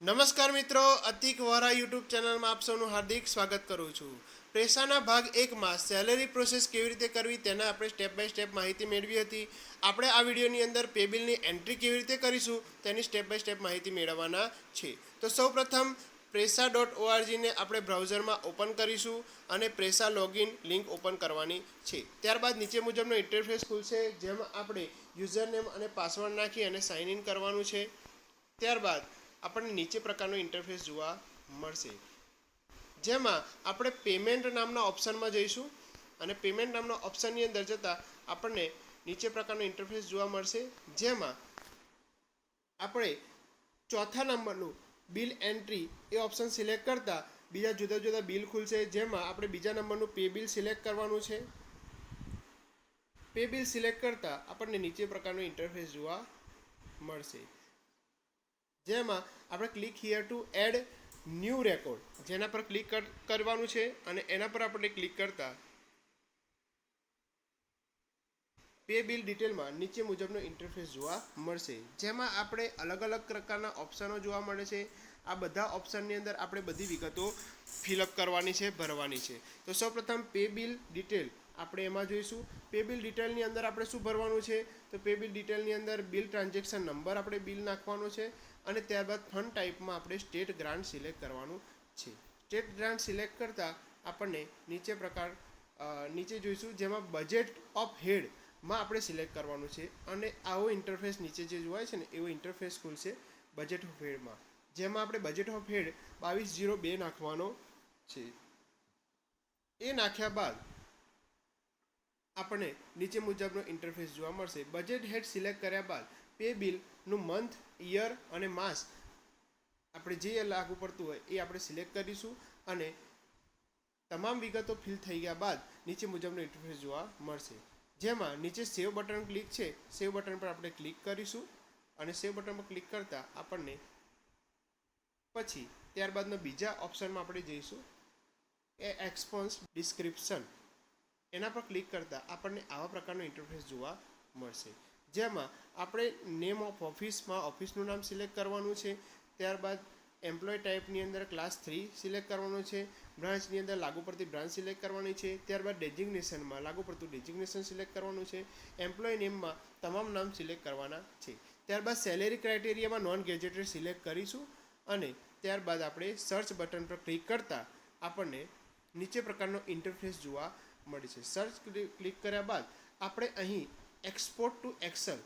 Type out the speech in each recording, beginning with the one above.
નમસ્કાર મિત્રો, અતિક વહોરા યુટ્યુબ ચેનલમાં આપ સૌનું હાર્દિક સ્વાગત કરું છું। પ્રેસાના ભાગ 1માં સેલેરી પ્રોસેસ કેવી રીતે કરવી તેના આપણે સ્ટેપ બાય સ્ટેપ માહિતી મેળવી હતી। આપણે આ વિડીયોની અંદર પે બિલની એન્ટ્રી કેવી રીતે કરીશું તેની સ્ટેપ બાય સ્ટેપ માહિતી મેળવવાના છે। તો સૌપ્રથમ presa.org ને આપણે બ્રાઉઝરમાં ઓપન કરીશું અને પ્રેસા લોગિન લિંક ઓપન કરવાની છે। ત્યારબાદ નીચે મુજબનો ઇન્ટરફેસ ખુલશે, જેમાં આપણે યુઝર નેમ અને પાસવર્ડ નાખી અને સાઇન ઇન કરવાનું છે। ત્યારબાદ આપણને નીચે પ્રકારનો ઇન્ટરફેસ જોવા મળશે, જેમાં આપણે પેમેન્ટ નામના ઓપ્શનમાં જઈશું અને પેમેન્ટ નામના ઓપ્શનની અંદર જતાં આપણને નીચે પ્રકારનો ઇન્ટરફેસ જોવા મળશે, જેમાં આપણે ચોથા નંબરનું બિલ એન્ટ્રી એ ઓપ્શન સિલેક્ટ કરતાં બીજા જુદા જુદા બિલ ખુલશે, જેમાં આપણે બીજા નંબરનું પે બિલ સિલેક્ટ કરવાનું છે। પે બિલ સિલેક્ટ કરતાં આપણને નીચે પ્રકારનો ઇન્ટરફેસ જોવા મળશે, જેમાં આપણે click here to add new record જેના પર ક્લિક કરવાનું છે અને એના પર આપણે ક્લિક કરતા પે બિલ ડિટેલમાં નીચે મુજબનો ઇન્ટરફેસ જોવા મળશે, જેમાં આપણે અલગ અલગ પ્રકારના ઓપ્શનો જોવા મળે છે। આ બધા ઓપ્શનની અંદર આપણે બધી વિગતો ફિલઅપ કરવાની છે, ભરવાની છે। તો સૌપ્રથમ પે બિલ ડિટેલ આપણે એમાં જોઈશું। પે બિલ ડિટેલની અંદર આપણે શું ભરવાનું છે, તો પે બિલ ડિટેલની અંદર બિલ ટ્રાન્ઝેક્શન નંબર આપણે બિલ નાખવાનો છે અને ત્યારબાદ ફંડ ટાઈપમાં આપણે સ્ટેટ ગ્રાન્ટ સિલેક્ટ કરવાનું છે। સ્ટેટ ગ્રાન્ટ સિલેક્ટ કરતાં આપણને નીચે જોઈશું, જેમાં બજેટ ઓફ હેડમાં આપણે સિલેક્ટ કરવાનું છે અને આવો ઇન્ટરફેસ નીચે જે જોવાય છે ને એવો ઇન્ટરફેસ ખુલશે બજેટ ઓફ હેડમાં, જેમાં આપણે બજેટ ઓફ હેડ 2202 નાખવાનો છે। એ નાખ્યા બાદ આપણને નીચે મુજબનો ઇન્ટરફેસ જોવા મળશે। બજેટ હેડ સિલેક્ટ કર્યા બાદ પે બિલનું મંથ, યર અને માસ આપણે જે લાગુ પડતું હોય એ આપણે સિલેક્ટ કરીશું અને તમામ વિગતો ફિલ થઈ ગયા બાદ નીચે મુજબનો ઇન્ટરફેસ જોવા મળશે, જેમાં નીચે સેવ બટન ક્લિક છે, સેવ બટન પર આપણે ક્લિક કરીશું અને સેવ બટન પર ક્લિક કરતાં આપણને પછી ત્યારબાદનો બીજા ઓપ્શનમાં આપણે જઈશું એ એક્સપોન્સ ડિસ્ક્રિપ્શન, એના પર ક્લિક કરતાં આપણને આવા પ્રકારનો ઇન્ટરફેસ જોવા મળશે, જેમાં આપણે નેમ ઓફ ઓફિસમાં ઓફિસનું નામ સિલેક્ટ કરવાનું છે। ત્યારબાદ એમ્પ્લોય ટાઈપની અંદર ક્લાસ 3 સિલેક્ટ કરવાનું છે। બ્રાન્ચની અંદર લાગુ પડતી બ્રાન્ચ સિલેક્ટ કરવાની છે। ત્યારબાદ ડેઝિગ્નેશનમાં લાગુ પડતું ડેઝિગ્નેશન સિલેક્ટ કરવાનું છે। એમ્પ્લોય નેમમાં તમામ નામ સિલેક્ટ કરવાના છે। ત્યારબાદ સેલેરી ક્રાઇટેરિયામાં નોન ગેજેટેડ સિલેક્ટ કરીશું અને ત્યારબાદ આપણે સર્ચ બટન પર ક્લિક કરતાં આપણને નીચે પ્રકારનો ઇન્ટરફેસ જોવા મળે છે। સર્ચ ક્લિક કર્યા બાદ આપણે અહીં એક્સપોર્ટ ટુ એક્સેલ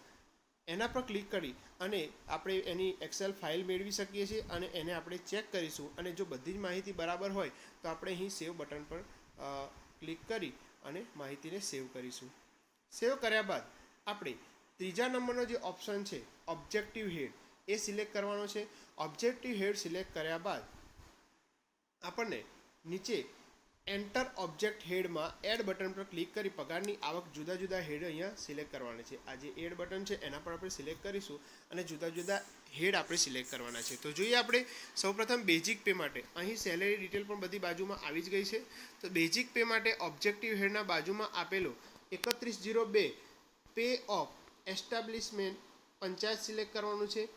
એના પર ક્લિક કરી અને આપણે એની એક્સેલ ફાઇલ મેળવી શકીએ છીએ અને એને આપણે ચેક કરીશું અને જો બધી જ માહિતી બરાબર હોય તો આપણે અહીં સેવ બટન પર ક્લિક કરી અને માહિતીને સેવ કરીશું। સેવ કર્યા બાદ આપણે ત્રીજા નંબરનો જે ઓપ્શન છે ઓબ્જેક્ટિવ હેડ એ સિલેક્ટ કરવાનો છે। ઓબ્જેક્ટિવ હેડ સિલેક્ટ કર્યા બાદ આપણને નીચે એન્ટર ઓબ્જેક્ટ હેડમાં એડ બટન પર ક્લિક કરી પગારની આવક જુદા જુદા હેડ અહીંયા સિલેક્ટ કરવાના છે। આ જે એડ બટન છે એના પર આપણે સિલેક્ટ કરીશું અને જુદા જુદા હેડ આપણે સિલેક્ટ કરવાના છે। તો જોઈએ આપણે સૌપ્રથમ બેઝિક પે માટે અહીં સેલેરી ડિટેલ પણ બધી બાજુમાં આવી જ ગઈ છે। તો બેઝિક પે માટે ઓબ્જેક્ટિવ હેડના બાજુમાં આપેલો 3102 pay of establishment panchayat select કરવાનું છે।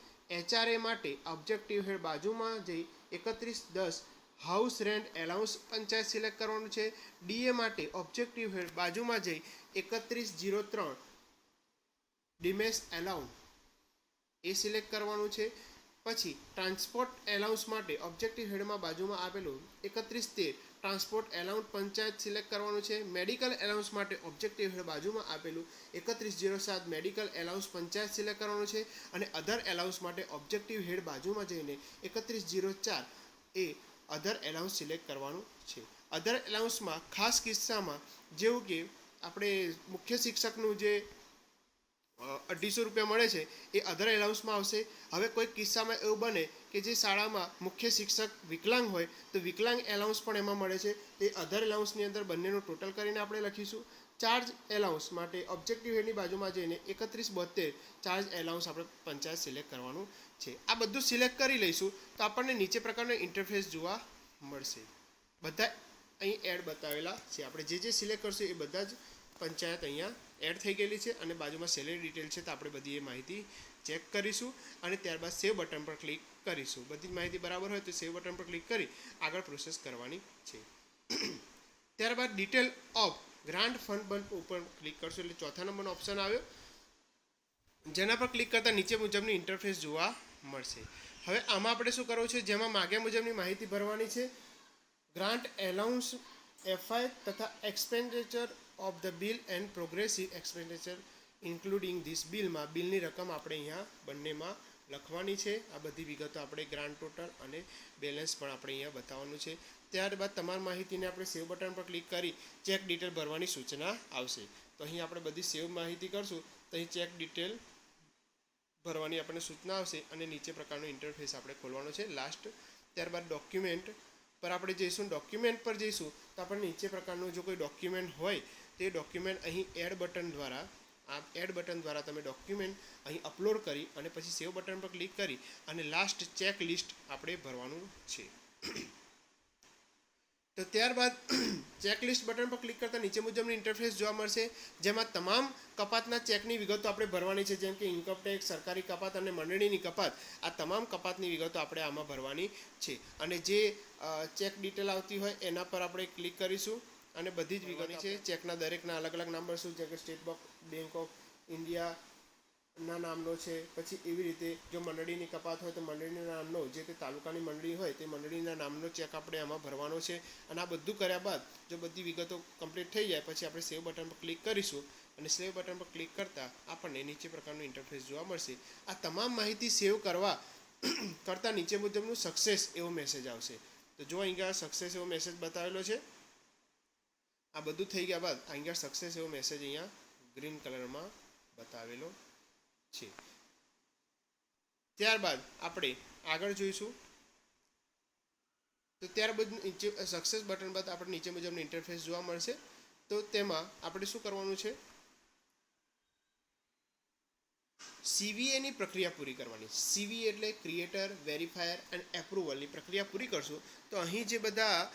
HRA માટે ઓબ્જેક્ટિવ હેડ બાજુમાં જઈ 3110 house rent allowance panchayat select કરવાનું છે। DA માટે ઓબ્જેક્ટિવ હેડ બાજુમાં જઈ 3103 ડિમેસ એલાઉન્સ એ સિલેક્ટ કરવાનું છે। પછી ટ્રાન્સપોર્ટ એલાઉન્સ માટે ઓબ્જેક્ટિવ હેડમાં બાજુમાં આપેલું 3113 ટ્રાન્સપોર્ટ એલાઉન્સ પંચાયત સિલેક્ટ કરવાનું છે। મેડિકલ એલાઉન્સ માટે ઓબ્જેક્ટિવ હેડ બાજુમાં આપેલું 3107 મેડિકલ એલાઉન્સ પંચાયત સિલેક્ટ કરવાનું છે અને અધર એલાઉન્સ માટે ઓબ્જેક્ટિવ હેડ બાજુમાં જઈને 3104 એ અધર એલાઉન્સ સિલેક્ટ કરવાનું છે। અધર એલાઉન્સમાં ખાસ કિસ્સામાં જેવું કે આપણે મુખ્ય શિક્ષકનું જે 250 રૂપિયા મળે છે એ અધર એલાઉન્સમાં આવશે। હવે કોઈ કિસ્સામાં એવું બને કે જે શાળામાં મુખ્ય શિક્ષક વિકલાંગ હોય તો વિકલાંગ એલાઉન્સ પણ એમાં મળે છે, તે અધર એલાઉન્સની અંદર બંનેનું ટોટલ કરીને આપણે લખીશું। ચાર્જ એલાઉન્સ માટે ઓબ્જેક્ટિવ હેડની બાજુમાં જઈને 3172 ચાર્જ એલાઉન્સ આપણે પંચાયત સિલેક્ટ કરવાનું છે। આ બધું સિલેક્ટ કરી લઈશું તો આપણને નીચે પ્રકારનો ઇન્ટરફેસ જોવા મળશે। બધા અહીં એડ બતાવેલા છે, આપણે જે સિલેક્ટ કરશું એ બધા જ પંચાયત અહીંયા એડ થઈ ગયેલી છે અને બાજુમાં સેલેરી ડિટેલ છે તો આપણે બધી એ માહિતી ચેક કરીશું અને ત્યારબાદ સેવ બટન પર ક્લિક કરીશું. બધી જ માહિતી બરાબર હોય તો સેવ બટન પર ક્લિક કરી આગળ પ્રોસેસ કરવાની છે. ત્યારબાદ ડિટેલ ઓફ ગ્રાન્ટ ફંડ બંધ ઉપર ક્લિક કરશો એટલે ચોથા નંબરનો ઓપ્શન આવ્યો, જેના પર ક્લિક કરતાં નીચે મુજબની ઇન્ટરફેસ જોવા મળશે. હવે આમાં આપણે શું કરવું છે, જેમાં માગ્યા મુજબની માહિતી ભરવાની છે. ગ્રાન્ટ એલાઉન્સ એફઆઈ તથા expenditure of the bill and progressive expenditure including this બિલમાં બિલની રકમ આપણે અહીંયા બંનેમાં લખવાની છે. આ બધી વિગતો આપણે ગ્રાન્ટ ટોટલ અને બેલેન્સ પણ આપણે અહીંયા બતાવવાનું છે. ત્યારબાદ તમામ માહિતીને આપણે સેવ બટન પર ક્લિક કરી ચેક ડિટેલ ભરવાની સૂચના આવશે. તો અહીં આપણે બધી સેવ માહિતી કરશું તો અહીં ચેક ડિટેલ ભરવાની આપણને સૂચના આવશે અને નીચે પ્રકારનો ઇન્ટરફેસ આપણે ખોલવાનો છે લાસ્ટ. ત્યારબાદ ડોક્યુમેન્ટ પર આપણે જઈશું. ડોક્યુમેન્ટ પર જઈશું તો આપણને નીચે પ્રકારનું જો કોઈ ડોક્યુમેન્ટ હોય તે ડોક્યુમેન્ટ અહીં એડ બટન દ્વારા તમે ડોક્યુમેન્ટ અહીં અપલોડ કરી અને પછી સેવ બટન પર ક્લિક કરી અને લાસ્ટ ચેક લિસ્ટ આપણે ભરવાનું છે. તો ત્યારબાદ ચેકલિસ્ટ બટન પર ક્લિક કરતાં નીચે મુજબની ઇન્ટરફેસ જોવા મળશે, જેમાં તમામ કપાતના ચેકની વિગતો આપણે ભરવાની છે, જેમ કે ઇન્કમ ટેક્સ, સરકારી કપાત અને મંડળીની કપાત. આ તમામ કપાતની વિગતો આપણે આમાં ભરવાની છે અને જે ચેક ડિટેલ આવતી હોય એના પર આપણે ક્લિક કરીશું અને બધી જ વિગતો છે. ચેકના દરેકના અલગ અલગ નંબર શું, જેમ કે સ્ટેટ બેંક ઓફ ઇન્ડિયાના નામનો છે. પછી એવી રીતે જો મંડળીની કપાત હોય તો મંડળીના નામનો, જે તે તાલુકાની મંડળી હોય તે મંડળીના નામનો ચેક આપણે આમાં ભરવાનો છે. અને આ બધું કર્યા બાદ જો બધી વિગતો કમ્પ્લીટ થઈ જાય પછી આપણે સેવ બટન પર ક્લિક કરીશું અને સેવ બટન પર ક્લિક કરતાં આપણને નીચે પ્રકારનું ઇન્ટરફેસ જોવા મળશે. આ તમામ માહિતી સેવ કરતાં નીચે મુજબનું સક્સેસ એવો મેસેજ આવશે. તો જો અહીંયા સક્સેસ એવો મેસેજ બતાવેલો છે. આ બધું થઈ ગયા બાદ અહીંયા સક્સેસ એવો મેસેજ અહીંયા ગ્રીન કલરમાં બતાવેલો છે. ત્યારબાદ આપણે આગળ જોઈશું. તો ત્યારબાદ સક્સેસ બટન બાદ આપણે નીચે મુજબની ઇન્ટરફેસ જોવા મળશે. તો તેમાં આપણે શું કરવાનું છે, સીવીએની પ્રક્રિયા પૂરી કરવાની. સીવીએ એટલે ક્રિએટર, વેરીફાયર અને એપ્રુવલની પ્રક્રિયા પૂરી કરશું. તો અહીં જે બધા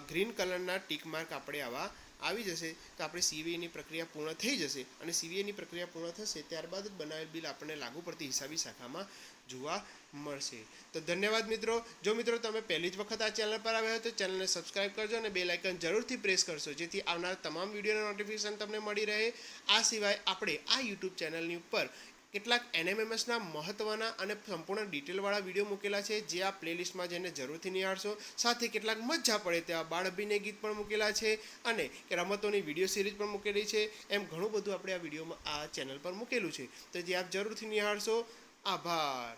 ગ્રીન કલરના ટીક માર્ક આપણે આવા આવી જશે તો આપણે સીવીએની પ્રક્રિયા પૂર્ણ થઈ જશે અને સીવીએની પ્રક્રિયા પૂર્ણ થશે ત્યારબાદ જ બનાવેલ બિલ આપણને લાગુ પડતી હિસાબી શાખામાં જોવા મળશે. તો ધન્યવાદ મિત્રો. જો મિત્રો તમે પહેલી જ વખત આ ચેનલ પર આવ્યા હોય તો ચેનલને સબસ્ક્રાઇબ કરજો અને બેલ આઇકન જરૂરથી પ્રેસ કરશો, જેથી આવનાર તમામ વિડીયોના નોટિફિકેશન તમને મળી રહે. આ સિવાય આપણે આ યુટ્યુબ ચેનલની ઉપર કેટલાક NMMSના મહત્ત્વના અને સંપૂર્ણ ડિટેલવાળા વિડીયો મૂકેલા છે, જે આ પ્લેલિસ્ટમાં જઈને જરૂરથી નિહાળશો. સાથે કેટલાક મજા પડે તેવા બાળ અભિનય ગીત પણ મૂકેલા છે અને રમતોની વિડીયો સિરીઝ પણ મૂકેલી છે. એમ ઘણું બધું આપણે આ વિડીયોમાં આ ચેનલ પર મૂકેલું છે, તો જે આપ જરૂરથી નિહાળશો. આભાર.